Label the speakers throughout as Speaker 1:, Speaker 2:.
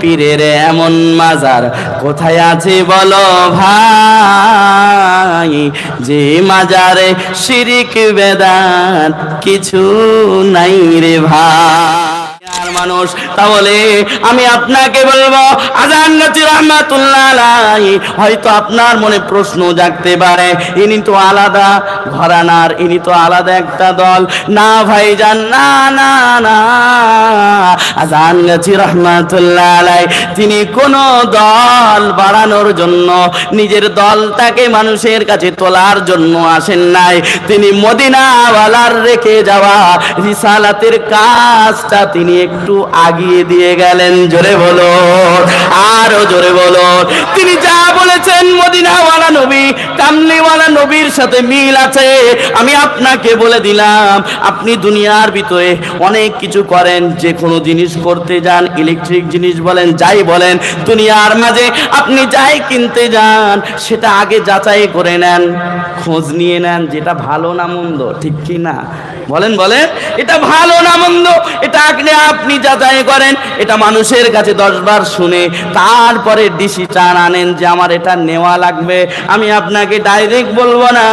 Speaker 1: পীরের এমন মাজার কোথায় আছে বলো ভাই, যে মাজারে শিরিক বেদাত কিছু নাই রে ভাই। আর মানুষ তাহলে আমি আপনাকে বলবো, আজান গাজী রহমাতুল্লাহ আলাইহি, হয়তো আপনার মনে প্রশ্ন জাগতে পারে ইনি তো আলাদা ঘরানার, ইনি তো আলাদা একটা দল। না ভাইজান, না না না, আজান গাজী রহমাতুল্লাহ আলাইহি তিনি কোন দল বাড়ানোর জন্য, নিজের দলটাকে মানুষের কাছে তোলার জন্য আসেন নাই। তিনি মদিনাওয়ালার রেখে যাওয়া রিসালাতের কাজটা তিনি একটু আগিয়ে দিয়ে গেলেন। জোরে বলো, আরো জোরে বলো। তিনি যা বলেছেন মদিনাওয়ালা নবী, কামলিওয়ালা নবীর সাথে মিল আছে। আমি আপনাকে বলে দিলাম, আপনি দুনিয়ার ভিতরে অনেক কিছু করেন, যে কোনো জিনিস করতে যান, ইলেকট্রিক জিনিস বলেন, যাই বলেন, দুনিয়ার মাঝে আপনি যাই কিনতে যান সেটা আগে যাচাই করে নেন, খোঁজ নিয়ে নেন, যেটা ভালো না মন্দ, ঠিক কি না বলেন? বলেন এটা ভালো না মন্দ, এটা আপনি যাচাই করেন, এটা মানুষের কাছে 10 বার শুনে তারপরে ডিসিশন আনেন যে আমার এটা নেওয়া লাগবে। আমি আপনাকে ডাইরেক্ট বলবো না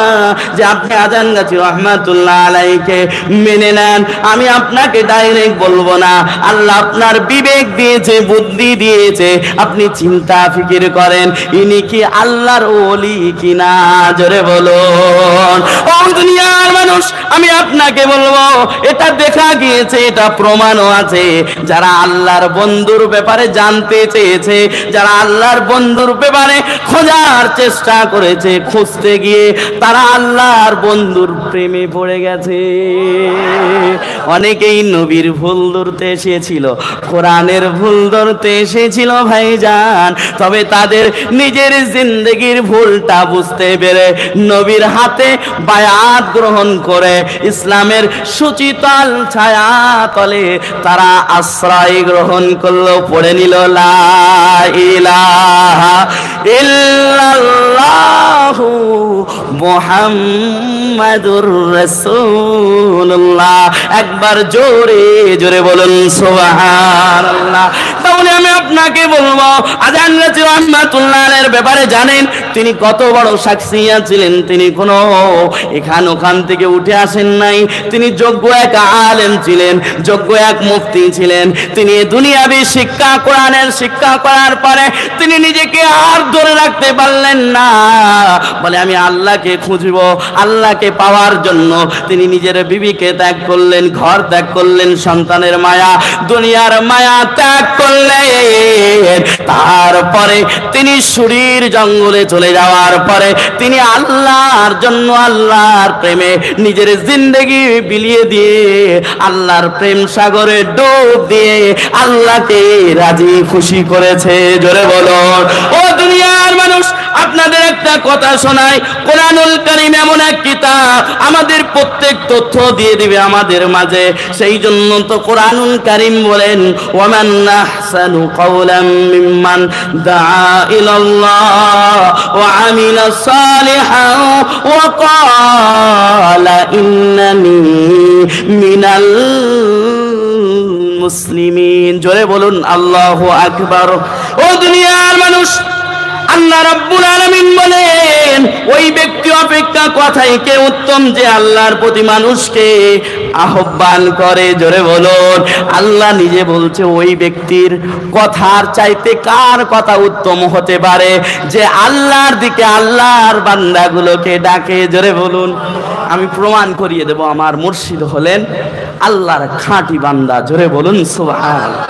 Speaker 1: যে আপনি আজান গাজী রহমাতুল্লাহ আলাইহিকে মেনে নেন, আমি আপনাকে ডাইরেক্ট বলবো না। আল্লাহ আপনার বিবেক দিয়েছে, বুদ্ধি দিয়েছে, আপনি চিন্তা ফিকির করেন ইনি কি আল্লাহর ওলি কিনা। জোরে বলুন। ও দুনিয়ার মানুষ, আমি আপনাকে বলবো, এটা দেখা গিয়েছে, এটা প্রমাণও আছে। যারা আল্লাহর বন্ধুর ব্যাপারে জানতে চেয়েছে, যারা আল্লাহর বন্ধুর ব্যাপারে খোঁজার চেষ্টা করেছে, খুঁজতে গিয়ে তারা আল্লাহর বন্ধুর প্রেমে পড়ে গেছে। অনেকেই নবীর ভুল ধরতে এসেছিল, কোরআনের ভুল ধরতে এসেছিল ভাইজান, তবে তাদের নিজের জিন্দেগির ভুলটা বুঝতে পেরে নবীর হাতে বায়াত গ্রহণ করে ইসলামের সুচিতাল ছায়া তলে তারা আশ্রয় গ্রহণ করলো, পড়ে নিল লা ইলাহা ইল্লাল্লাহু মুহাম্মাদুর রাসূলুল্লাহ। একবার জোরে জোরে বলুন সুবহানাল্লাহ। তাহলে আমি আপনাকে বলবো, আজান গাজী রহমাতুল্লাহ আলাইহির ব্যাপারে জানেন তিনি কত বড় শাখসিয়াত ছিলেন। তিনি কোনো এখান ওখান থেকে উঠে আসেন নাই, তিনি যোগ্য এক আলেম ছিলেন, যোগ্য এক মুফতি ছিলেন। তিনি দুনিয়াবি শিক্ষা, কোরআনের শিক্ষা করার পরে তিনি নিজেকে আর ধরে রাখতে পারলেন না, বলে আমি আল্লাহকে খুঁজবো। আল্লাহকে পাওয়ার জন্য তিনি নিজের বিবিকে ত্যাগ করলেন, ঘর ত্যাগ করলেন, সন্তানের মায়া, দুনিয়ার মায়া ত্যাগ করলেন। তারপরে তিনি সুরির জঙ্গলে চলে যাওয়ার পরে তিনি আল্লাহর জন্য, আল্লাহর প্রেমে নিজের জিন্দেগি বিলিয়ে দিয়ে, আল্লাহর প্রেম সাগরে ডুব দিয়ে আল্লাহকে রাজি খুশি করেছে। জোরে বলো। ও দুনিয়ার মানুষ, আপনাদের একটা কথা শোনাই, কোরআনুল কারীম এমন এক কিতাব আমাদের প্রত্যেক তথ্য দিয়ে দিবে আমাদের মাঝে। সেই জন্য তো কোরআনুল কারীম বলেন, ওয়ামান আহসানু কাওলাম মিম্মান দাআ ইলাল্লাহ ওয়া আমিলা সালিহান ওয়া ক্বালা ইন্নানি মিনাল মুসলিমিন। জোরে বলুন আল্লাহু আকবার। ও দুনিয়ার মানুষ, আল্লাহ রাব্বুল আলামিন বলেন, ওই ব্যক্তি অপেক্ষা কথাই কে উত্তম যে আল্লাহর প্রতি মানুষকে আহ্বান করে। জোরে বলুন। আল্লাহ নিজে বলছে ওই ব্যক্তির কথার চাইতে কার কথা উত্তম হতে পারে যে আল্লাহর দিকে আল্লাহর বান্দাগুলোকে ডাকে। জোরে বলুন। আমি প্রমাণ করিয়ে দেব, আমার মুর্শিদ হলেন আল্লাহর খাঁটি বান্দা। জোরে বলুন সুবহানাল্লাহ।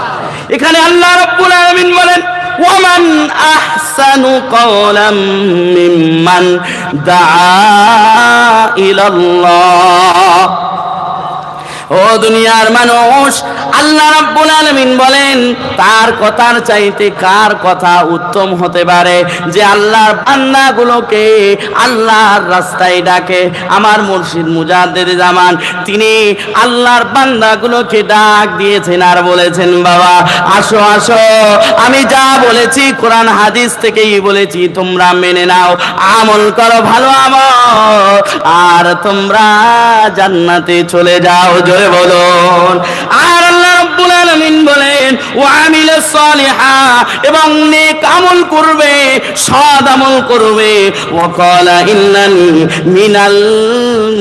Speaker 1: এখানে আল্লাহ রাব্বুল আলামিন বলেন, ওয়ামান আহসানু কাওলাম মিম্মান দাআ ইলাল্লাহ। ও দুনিয়ার মানুষ, আল্লাহ রাব্বুল আলামিন বলেন তার কথার চাইতে কার কথা উত্তম হতে পারে যে আল্লাহর বান্দাগুলোকে আল্লাহর রাস্তায় ডাকে। আমার মুর্শিদ মুজাদ্দিদ জামান তিনি আল্লাহর বান্দাগুলোকে ডাক দিয়েছেন আর বলেছেন, বাবা আসো আসো, আমি যা বলেছি কোরআন হাদিস থেকেই বলেছি, তোমরা মেনে নাও, আমল করো ভালো আমল, আর তোমরা জান্নাতে চলে যাও। জোরে বলুন। আর আল্লাহ রাব্বুল আলামিন বলেন, ওয়া আমিলাস সালিহাত, এবং নেক আমল করবে, সৎ আমল করবে। ওয়াকালা ইন্নানি মিনাল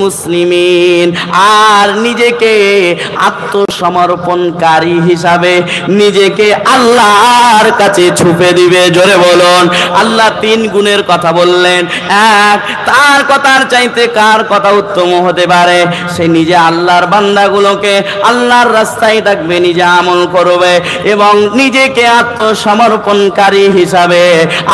Speaker 1: মুসলিমিন, আর নিজেকে আত্মসমর্পণকারী হিসাবে নিজেকে আল্লাহর কাছে ছুপে দিবে। জোরে বলুন। আল্লাহ 3 গুণের কথা বললেন। এক, তার কথার চাইতে কার কথা উত্তম হতে পারে? সে নিজে আল্লাহর বান্দাগুলোকে আল্লাহর রাস্তায় থাকবে, নিজে আমল করবে এবং নিজেকে আত্মসমর্পণকারী হিসাবে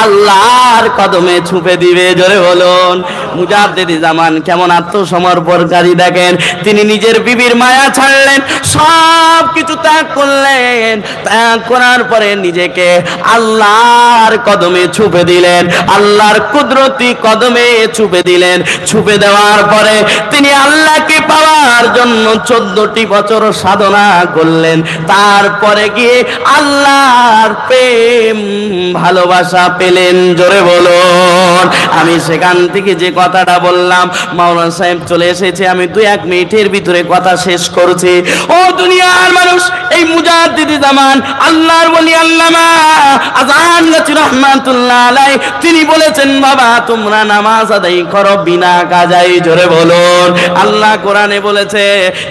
Speaker 1: আল্লাহর কদমে ছুপে দিবে। জোরে বলুন। মুজাদ্দিদ জামান কেমন আত্মসমর্পণকারী দেখেন, তিনি নিজের বিবির মায়া ছাড়লেন, সব কিছু ত্যাগ করলেন, ত্যাগ করার পরে নিজেকে আল্লাহর কদমে ছুপে দিলেন, আল্লাহর কুদরতি কদমে ছুপে দিলেন। ছুপে দেওয়ার পরে তিনি আল্লাহকে পাওয়ার জন্য 14টি বছর সাধনা করলেন। তারপরে গিয়ে আল্লাহর প্রেম ভালোবাসা পেলেন। জোরে বলুন। আমি সেখান থেকে যে কথাটা বললাম, মাওলানা সাহেব চলে এসেছে, আমি 2-1 মিনিটের ভিতরে কথা শেষ করছি। ও দুনিয়ার মানুষ, এই মুজাদ্দিদ জামান আল্লাহর ওলি আল্লামা আযান গাছি রাহমাতুল্লাহ আলাইহি তিনি বলেছেন, বাবা তোমরা নামাজ আদায় করো বিনা কাজায়। জোরে বলুন। আল্লাহ কোরআনে বলেছে,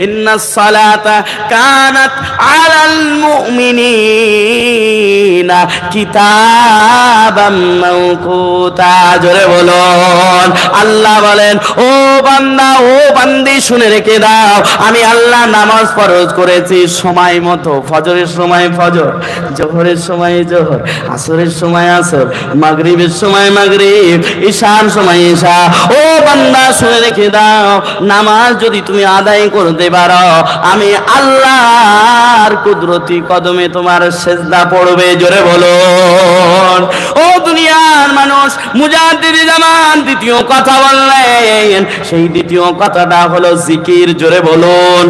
Speaker 1: ইন্নাস সালাতা কানাত আলাল মুমিনিনা কিতাবাম মাওকুতা। জোরে বলুন। আল্লাহ বলেন, ও বান্দা, ও বান্দি শুনে রেখে দাও, আমি আল্লাহ নামাজ ফরজ করেছি সময় মতো। ফজরের সময় ফজর, জোহরের সময় জোহর, আসরের সময় আসর, মাগরিবের সময় মাগরিব, ঈশার সময় ঈশা। ও বান্দা শুনে রেখে দাও, নামাজ যদি তুমি আদায় করতে পারো, আমি আল্লাহর কুদরতি কদমে তোমার সেজদা পড়বে। জোরে বলুন। ও দুনিয়ার মানুষ, মুজাদ্দিদ জামান দ্বিতীয় কথা বললেন, সেই দ্বিতীয় কথাটা হলো জিকির। জোরে বলুন।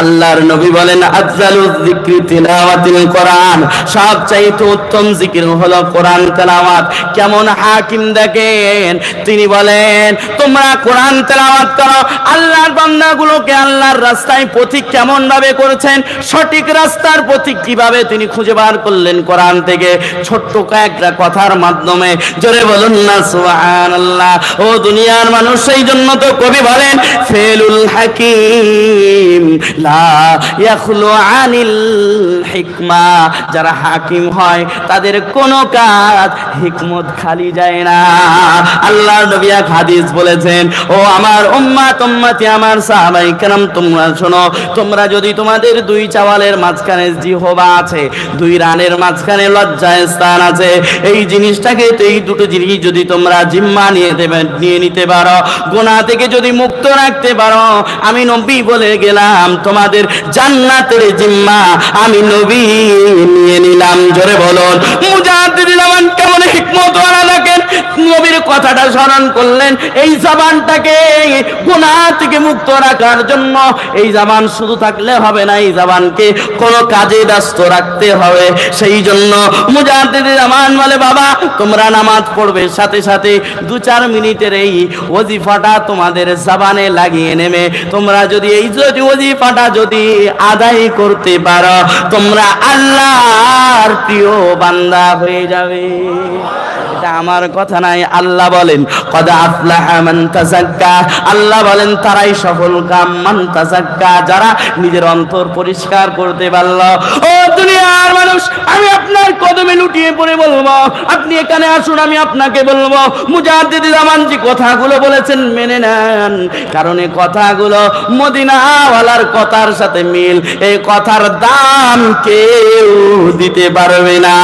Speaker 1: আল্লাহর নবী বলেন, আফজালুজ যিকরি তিলাওয়াতুল কোরআন, সবচাইতে উত্তম জিকির হলো কোরআন তেলাওয়াত। কেমন হাকিম দেখেন, তিনি বলেন তোমরা কোরআন তেলাওয়াত করো। আল্লাহর বান্দাগুলোকে আল্লাহর রাস্তায় পথিক কেমন ভাবে করেছেন, সঠিক রাস্তার পথিক কিভাবে তিনি খুঁজে বার করলেন কোরআন থেকে ছোট্ট কয়েকটা কথার মাধ্যমে। জোরে বলুন না সুবহানাল্লাহ। ও দুনিয়ার মানুষ, সেই জন্য তো কবি বলেন, ফেলুল হাকিম লা ইয়াখলু আনিল হিকমা, যারা হাকিম হয় তাদের কোনো কাজ হিকমত খালি যায় না। আল্লাহর নবী এক হাদিস বলেছেন, ও আমার উম্মাত উম্মতি, আমার সাহাবায়ে কেরাম তোমরা শোনো, তোমরা যদি তোমাদের 2 চাওয়ালের মাঝখানে জিহবা আছে, 2 রানের মাঝখানে লজ্জায় স্থান আছে, এই জিনিসটাকে, এই দুটো জিনিস যদি তোমরা জিম্মা নিয়ে নিতে পারো, গুনাহ থেকে যদি মুক্ত রাখতে পারো, আমি নবী বলে গেলাম তোমাদের জান্নাতের জিম্মা আমি নবী নিয়ে নিলাম। জোরে বলুন। মুজাদ্দিদ জামান কেমন হিকমত ওয়ালা দেখেন, নবীর কথাটা স্মরণ করলেন, এই জবানটাকে গুনাহ থেকে মুক্ত রাখার জন্য। এই জবান শুধু থাকলে হবে না, এই জবানকে কোনো কাজে ব্যস্ত রাখতে হবে। সেই জন্য মুজাদ্দিদ জামান বলে, বাবা তোমরা নামাজ পড়বে, সাথে সাথে 2-4 মিনিটের এই ওজিফাটা তোমাদের জবানে লাগিয়ে নেবে। তোমরা যদি এই ওজিফাটা যদি আদায় করতে পারো, তোমরা আল্লাহর প্রিয় বান্দা হয়ে যাবে। এটা আমার কথা নাই, আল্লাহ বলেন, কদ আফলাহা মান তাযাক্কা, আল্লাহ বলেন তারাই সফল কাম, মান তাযাক্কা, যারা নিজের অন্তর পরিষ্কার করতে পারল। ও দুনিয়ার মানুষ, আমি আপনার কদমে লুটিয়ে পড়ে বলবো, আপনি এখানে আসুন, আমি আপনাকে বলবো, মুজাদ্দিদ জামান যে কথাগুলো বলেছেন মেনে নেন, কারণ এই কথাগুলো মদিনাওয়ালার কথার সাথে মিল। এই কথার দাম কেউ দিতে পারবে না।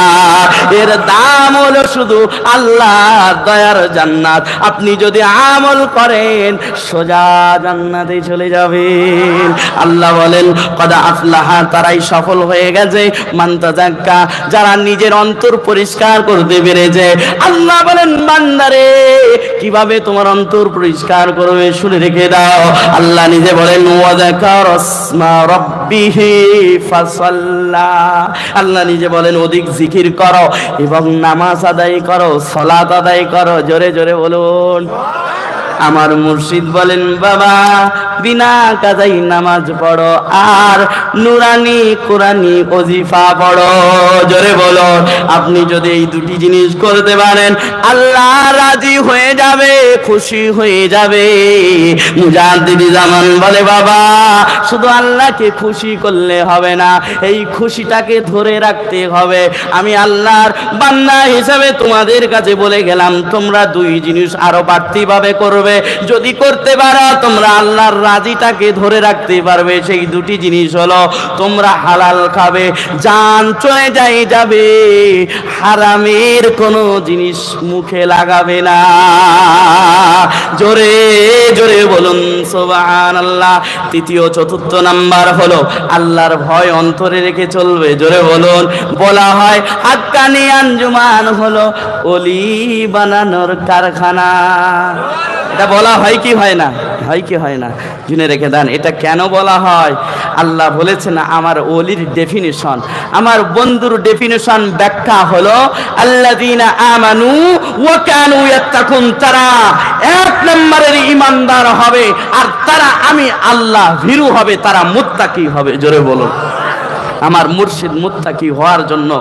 Speaker 1: এর দাম হলো শুধু আল্লাহর দয়ার জান্নাত। আপনি যদি আমল করেন, সোজা জান্নাতে চলে যাবেন। আল্লাহ বলেন, কদ আফলাহা, তারাই সফল হয়ে গেছে, মান তাযাক্কা, যারা নিজের অন্তর পরিষ্কার করতে পেরেছে। আল্লাহ বলেন, বান্দারে কিভাবে তোমার অন্তর পরিষ্কার করবে শুনে রেখে দাও। আল্লাহ নিজে বলেন, ওয়া যাকারা ইসমা রাব্বিহি ফাসাল্লা, আল্লাহ নিজে বলেন অধিক জিকির করো এবং নামাজ আদায় করো, সালাত আদায় করো। জোরে জোরে বলুন। আমার মুর্শিদ বলেন বাবা বিনা কাজাই নামাজ পড়ো আর নুরানি কোরআনি ওজিফা পড়ো। জোরে বলো, আপনি যদি এই দুটি জিনিস করতে পারেন আল্লাহ রাজি হয়ে যাবে, খুশি হয়ে যাবে। মুজাদ্দিদ জামান বলে বাবা শুধু আল্লাহকে খুশি করলে হবে না, এই খুশিটাকে ধরে রাখতে হবে। আমি আল্লাহর বান্দা হিসেবে তোমাদের কাছে বলে গেলাম তোমরা দুই জিনিস আরো বাড়তি ভাবে করবে। যদি করতে পারো তোমরা আল্লাহর রাজিটাকে ধরে রাখতে পারবে। সেই দুটি জিনিস হলো তোমরা হালাল খাবে, জান চলে যাবে, হারামের কোনো জিনিস মুখে লাগাবে না। জোরে জোরে বলুন সুবহানাল্লাহ। তৃতীয় চতুর্থ নাম্বার হলো আল্লাহর ভয় অন্তরে রেখে চলবে। জোরে বলুন। বলা হয় হাক্কানি আঞ্জুমান হলো ওলি বানানোর কারখানা। এটা বলা হয় কি হয় না? হয় কি হয় না? জেনে রেখে দেন এটা কেন বলা হয়। আল্লাহ বলেছেন আমার ওলির ডেফিনিশন, আমার বন্ধুর ডেফিনিশন ব্যাখ্যা হলো আল্লাযীনা আমানু ওয়া কানু ইয়াত্তাকুন। তারা এক নম্বরের ঈমানদার হবে আর তারা আমি আল্লাহ ভীরু হবে, তারা মুত্তাকি হবে। জোরে বলুন। আমার মুর্শিদ মুত্তাকি হওয়ার জন্য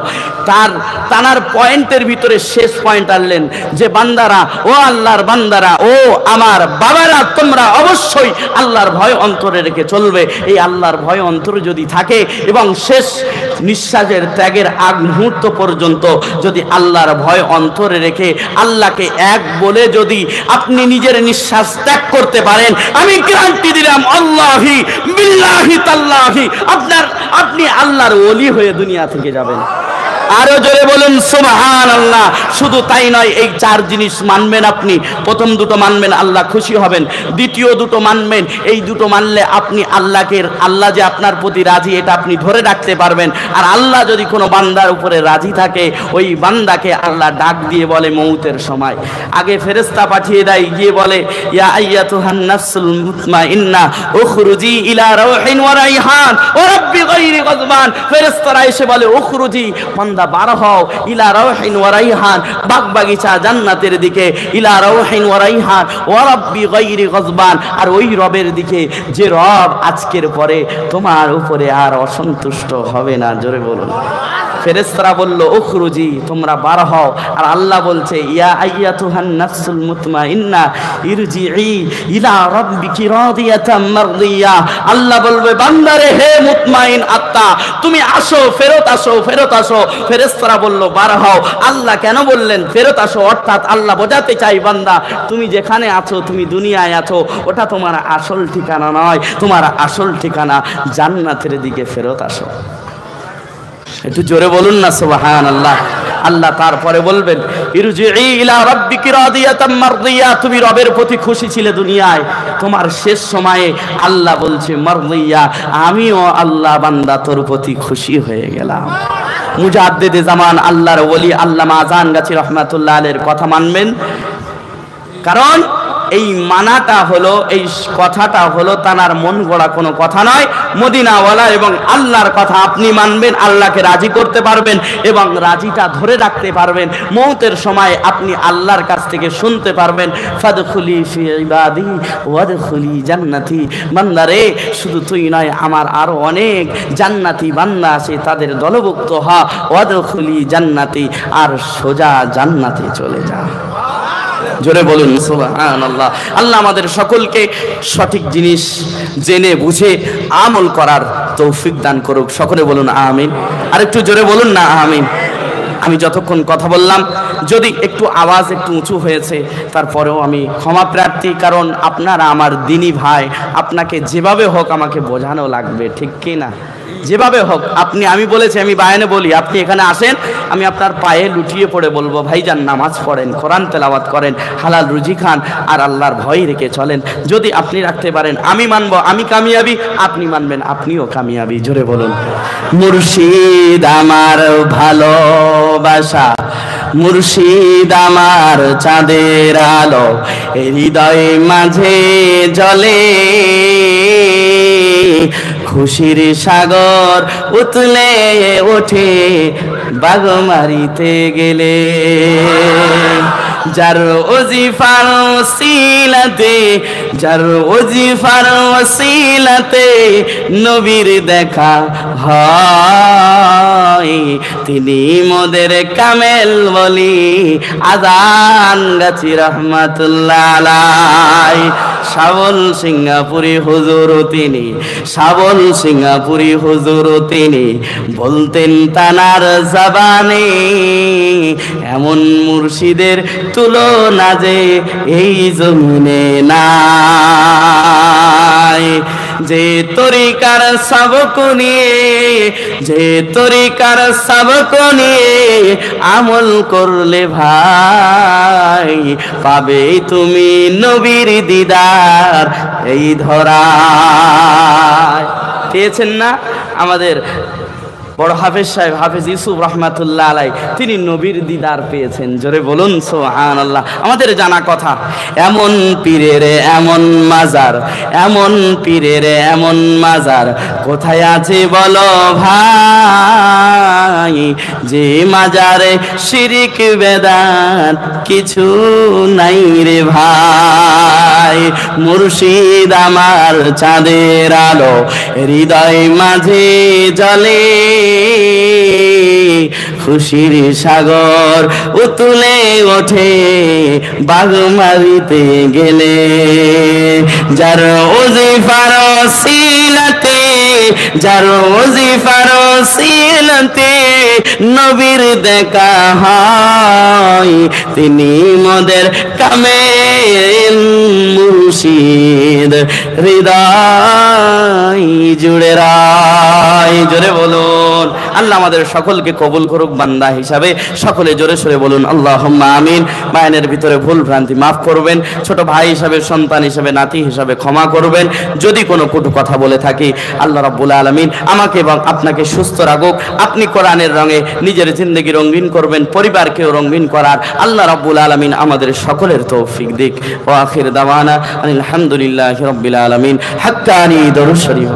Speaker 1: তার পয়েন্টের ভিতরে শেষ পয়েন্ট আনলেন যে বান্দারা, ও আল্লাহর বান্দারা, ও আমার বাবারা, তোমরা অবশ্যই আল্লাহর ভয় অন্তরে রেখে চলবে। এই আল্লাহর ভয় অন্তরে যদি থাকে এবং শেষ নিঃশ্বাসের ত্যাগের আগ মুহূর্ত পর্যন্ত যদি আল্লাহর ভয় অন্তরে রেখে আল্লাহকে এক বলে যদি আপনি নিজের নিঃশ্বাস ত্যাগ করতে পারেন, আমি গ্যারান্টি দিলাম আল্লাহি বিল্লাহি তাল্লাহি আপনি আল্লাহর ওলি হয়ে দুনিয়া থেকে যাবেন। আরো জোরে বলুন সুবহানাল্লাহ। শুধু তাই নয়, এই চার জিনিস মানবেন আপনি। প্রথম দুটো মানবেন, আল্লাহ খুশি হবেন। দ্বিতীয় দুটো মানবেন, এই দুটো মানলে আপনি আল্লাহ যে আপনার প্রতি রাজি এটা আপনি ধরে রাখতে পারবেন। আর আল্লাহ যদি কোনো বান্দার উপরে রাজি থাকে, ওই বান্দাকে আল্লাহ ডাক দিয়ে বলে মৌতের সময় আগে ফেরেশতা পাঠিয়ে দেয়, গিয়ে বলে ইয়া আইয়াতুহান নাফসুল মুতমাইন্না উখরুজি ইলা রাউহিন ওয়া রাইহান ওয়া রাব্বি গায়রি গজবান। ফেরেশতারা এসে বলে উখরুজি, বান্দা বার হও, ইলা রাউহিন ওয়া রাইহান, বাগবাগিচা জান্নাতের দিকে, ইলা রাউহিন ওয়া রাইহান ওয়া রাব্বি গায়রি গজবান, আর ওই রবের দিকে যে রব আজকের পরে তোমার উপরে আর অসন্তুষ্ট হবে না। জোরে বলুন। ফেরেশতারা বলল উখরুজি, তোমরা বার হও। আর আল্লাহ বলছে ইয়া আইয়াতুহান নাফসুল মুতমাইন্না ইরজিই ইলা রাব্বিকি রাদিয়াতাম মারদিয়া। আল্লাহ বলবে বান্দারে, হে মুতমাইন আত্মা, তুমি আসো, ফেরত আসো, ফেরত আসো। ফেরেশতারা বলল বার হও। আল্লাহ কেন বললেন ফেরত আসো? অর্থাৎ আল্লাহ বোঝাতে চাই বান্দা তুমি যেখানে আছো, তুমি দুনিয়ায় আছো, ওটা তোমার আসল ঠিকানা নয়, তোমার আসল ঠিকানা জান্নাতের দিকে ফেরত আসো। একটু জোরে বলুন না সুবহানাল্লাহ। আল্লাহ তারপরে বলবেন ইরজিই ইলা রাব্বিকি রাদিয়াতাম মারদিয়া, তুমি রবের প্রতি খুশি ছিলে দুনিয়ায়, তোমার শেষ সময়ে আল্লাহ বলছে মারদিয়া, আমিও আল্লাহ বান্দা তোর প্রতি খুশি হয়ে গেলাম। মুজাদ্দিদে জামান আল্লাহর ওলি আল্লামা আযান গাছী রাহমাতুল্লাহ আলাইহির কথা মানবেন, কারণ এই মানাটা হলো, এই কথাটা হলো তার মন গড়া কোনো কথা নয়, মদিনাওয়ালা এবং আল্লাহর কথা আপনি মানবেন, আল্লাহকে রাজি করতে পারবেন এবং রাজিটা ধরে রাখতে পারবেন। মৌতের সময় আপনি আল্লাহর কাছ থেকে শুনতে পারবেন ফাদখুলি ফি ইবাদি ওয়াদখুলি জান্নাতি। বান্দারে, শুধু তুই নয়, আমার আরো অনেক জান্নাতি বান্দা আছে, তাদের দলভুক্ত হ, ওয়াদখুলি জান্নাতি, আর সোজা জান্নাতে চলে যা। জোরে বলুন সুবহানাল্লাহ। আল্লাহ আমাদের সকলকে সঠিক জিনিস জেনে বুঝে আমল করার তৌফিক দান করুক। সকলে বলুন আমিন। আর একটু জোরে বলুন না আমিন। আমি যতক্ষণ কথা বললাম যদি একটু আওয়াজ একটু উঁচু হয়েছে তারপরেও আমি ক্ষমা প্রার্থী, কারণ আপনারা আমার দিনী ভাই, আপনাকে যেভাবে হোক আমাকে বোঝানো লাগবে, ঠিক কি না? যেভাবে হোক আমি বলেছি, আমি বায়ানে বলি, আপনি এখানে আসেন, আমি আপনার পায়ে লুটিয়ে পড়ে বলবো ভাইজান নামাজ পড়েন, কোরআন তেলাওয়াত করেন, হালাল রুজি খান, আর আল্লাহর ভয় রেখে চলেন। যদি আপনি রাখতে পারেন আমি মানব, আমি কামিয়াবি, আপনি মানবেন আপনিও কামিয়াবি। জোরে বলুন মুর্শিদ আমার ভালোবাসা, মুর্শিদ আমার চাঁদের আলো, হৃদয় মাঝে জ্বলে খুশির সাগর উতলে ওঠে বাগ মারিতে গেলে। যার ওজিফার ওসিলাতে, যার ওজিফার ওসিলাতে নবীর দেখা হয়, তিনি মোদের কামেল বলি আজান গাছি রহমাতুল্লাহ আলাই। শাবল সিঙ্গাপুরি হুজুর তিনি, শাবল সিঙ্গাপুরি হুজুর তিনি বলতেন তানার জবানে, এমন মুর্শিদের তুলনা যে এই জমিনে নাই। যে তরিকার সবক নিয়ে, যে তরিকার সবক নিয়ে আমল করলে ভাই, পাবে তুমি নবীর দিদার এই ধরায়। পেয়েছেন না আমাদের বড় হাফেজ সাহেব, হাফেজ ইউসুফ রহমাতুল্লাহ আলাই, তিনি নবীর দিদার পেয়েছেন। জোরে বলুন সুবহানাল্লাহ। আমাদের জানা কথা, এমন পীরের এমন মাজার, এমন পীরের এমন মাজার কোথায় আছে বলো ভাই, যে মাজারে শিরিক বেদাত কিছু নাই রে ভাই। মুর্শিদ আমার চাঁদের আলো হৃদয় মাঝে জ্বলে, খুশির সাগর উতুলে ওঠে বাগমারিতে গেলে। যার ওজিফার ওসিলাতে, যার ওজিফার ওসিলাতে নবীর দেখা হয়, তিনি মোদের কামেল মুর্শিদ হৃদয় জুড়ে রায়। জোরে বলুন আল্লাহ আমাদের সকলকে কবুল করুক বান্দা হিসাবে। সকলে জোরে সরে বলুন আল্লাহুম্মা আমিন। মায়ের ভিতরে ভুল ভ্রান্তি মাফ করবেন, ছোট ভাই হিসাবে, সন্তান হিসাবে, নাতি হিসাবে ক্ষমা করবেন। যদি কোনো কটু কথা বলে থাকি, আল্লাহ রাব্বুল আলামিন আমাকে এবং আপনাকে সুস্থ রাখুক। আপনি কোরআনের রঙে নিজের জিন্দেগি রঙিন করবেন, পরিবারকেও রঙিন করার আল্লাহ রাব্বুল আলামিন আমাদের সকলের তৌফিক দিক। ওয়া আখির দাওয়ানা আলহামদুলিল্লাহি রাব্বিল আলামিন। হাক্কানি দরুদ শরীফ।